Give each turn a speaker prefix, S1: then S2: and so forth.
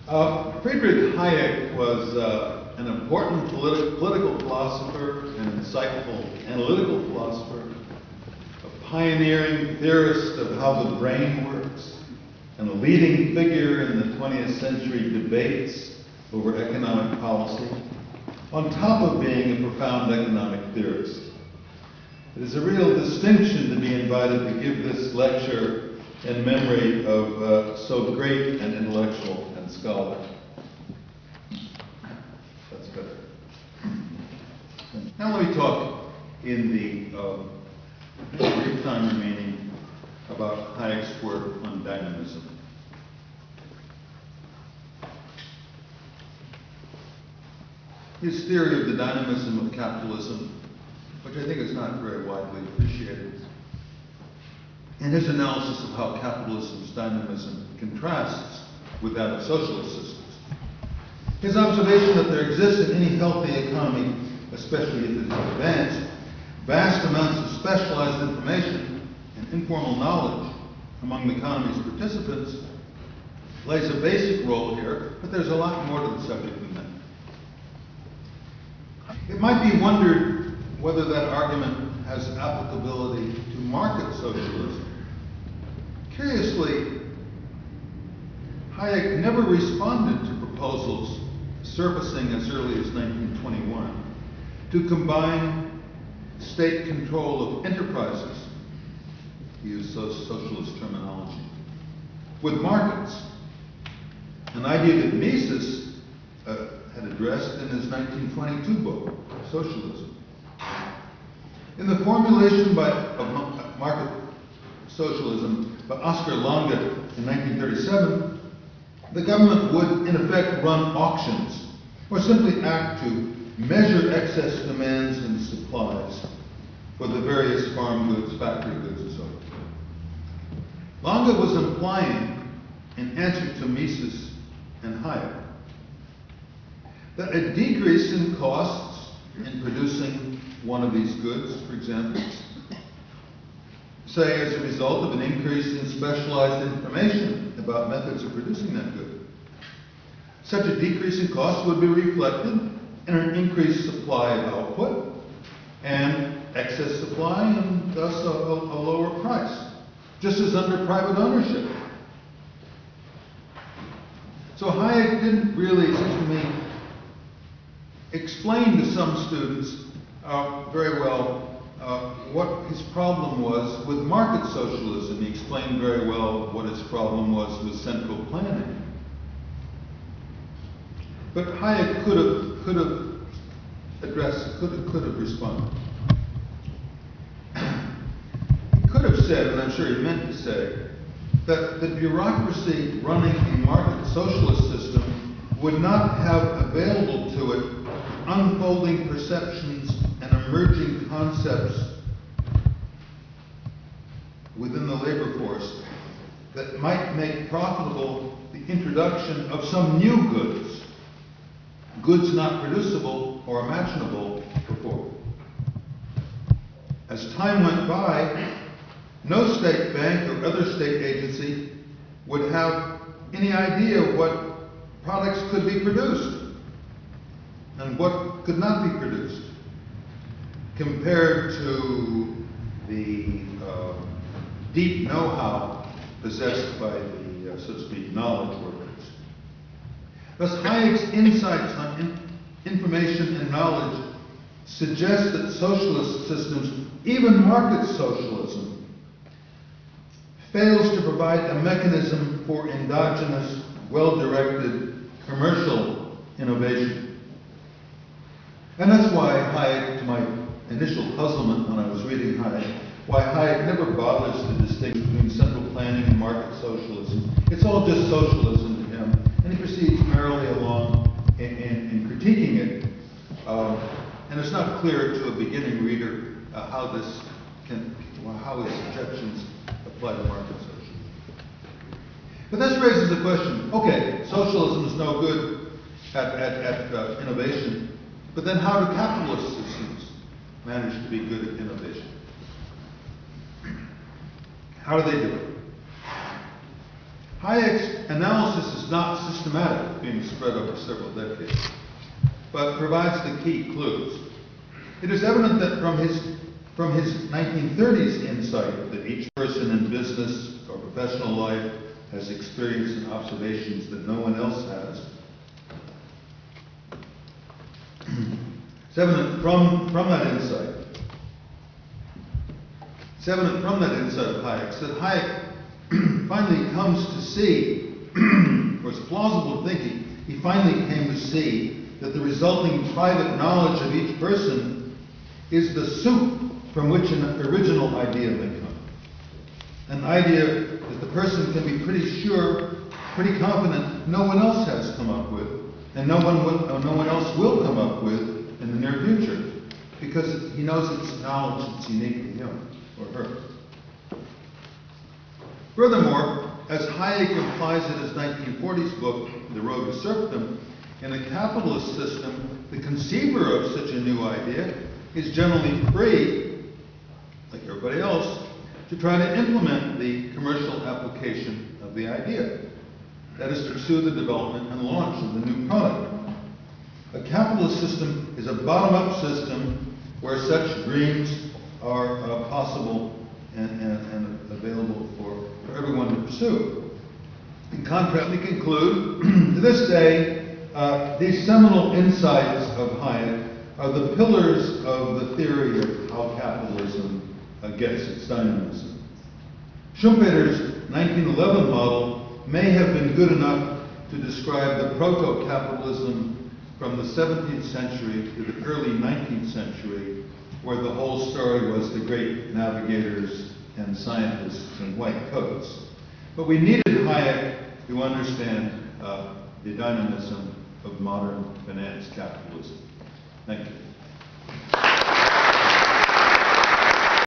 S1: Friedrich Hayek was an important political philosopher, an insightful analytical philosopher, a pioneering theorist of how the brain works, and a leading figure in the 20th century debates over economic policy, on top of being a profound economic theorist. It is a real distinction to be invited to give this lecture in memory of so great an intellectual and scholar. That's better. Now let me talk in the brief time remaining about Hayek's work on dynamism. His theory of the dynamism of capitalism, which I think is not very widely appreciated, and his analysis of how capitalism's dynamism contrasts with that of socialist systems. His observation that there exists in any healthy economy, especially if it is advanced, vast amounts of specialized information and informal knowledge among the economy's participants plays a basic role here, but there's a lot more to the subject than that. It might be wondered whether that argument has applicability to market socialism. Curiously, Hayek never responded to proposals surfacing as early as 1921 to combine state control of enterprises, to use socialist terminology, with markets, an idea that Mises had addressed in his 1922 book, Socialism. In the formulation of market socialism by Oscar Lange in 1937, the government would, in effect, run auctions, or simply act to measure excess demands and supplies for the various farm goods, factory goods, and so forth. Lange was implying, in answer to Mises and Hayek, that a decrease in costs in producing one of these goods, for example, say as a result of an increase in specialized information about methods of producing that good. Such a decrease in cost would be reflected in an increased supply of output and excess supply and thus a lower price, just as under private ownership. So Hayek didn't really, it seems to me, explain to some students very well what his problem was with market socialism. He explained very well what his problem was with central planning. But Hayek could have addressed, could have responded. He could have said, and I'm sure he meant to say, that the bureaucracy running a market socialist system would not have available to it unfolding perceptions and emerging concepts within the labor force that might make profitable the introduction of some new goods, goods not producible or imaginable before. As time went by, no state bank or other state agency would have any idea what products could be produced and what could not be produced, compared to the deep know-how possessed by the, so to speak, knowledge workers. Thus, Hayek's insights on information and knowledge suggest that socialist systems, even market socialism, fails to provide a mechanism for endogenous, well-directed commercial innovation. And that's why Hayek, to my initial puzzlement when I was reading Hayek, why Hayek never bothers to distinguish between central planning and market socialism. It's all just socialism to him, and he proceeds merrily along in critiquing it. And it's not clear to a beginning reader how his objections apply to market socialism. But this raises the question, okay, socialism is no good at innovation, but then how do capitalist systems manage to be good at innovation? How do they do it? Hayek's analysis is not systematic, being spread over several decades, but provides the key clues. It is evident that from his 1930s insight that each person in business or professional life has experience and observations that no one else has. It's evident from that insight. It's evident from that insight of Hayek's that Hayek finally comes to see, or it's plausible thinking, he finally came to see that the resulting private knowledge of each person is the soup from which an original idea may come. An idea that the person can be pretty sure, pretty confident no one else has come up with, and no one else will come up with in the near future, because he knows it's knowledge that's unique to him or her. Furthermore, as Hayek implies in his 1940s book, The Road to Serfdom, in a capitalist system, the conceiver of such a new idea is generally free, like everybody else, to try to implement the commercial application of the idea. That is, to pursue the development and launch of the new product. A capitalist system is a bottom-up system where such dreams are possible and available for everyone to pursue. In contrast, we conclude, to this day, these seminal insights of Hayek are the pillars of the theory of how capitalism gets its dynamism. Schumpeter's 1911 model may have been good enough to describe the proto-capitalism from the 17th century to the early 19th century, where the whole story was the great navigators and scientists in white coats. But we needed Hayek to understand the dynamism of modern finance capitalism. Thank you.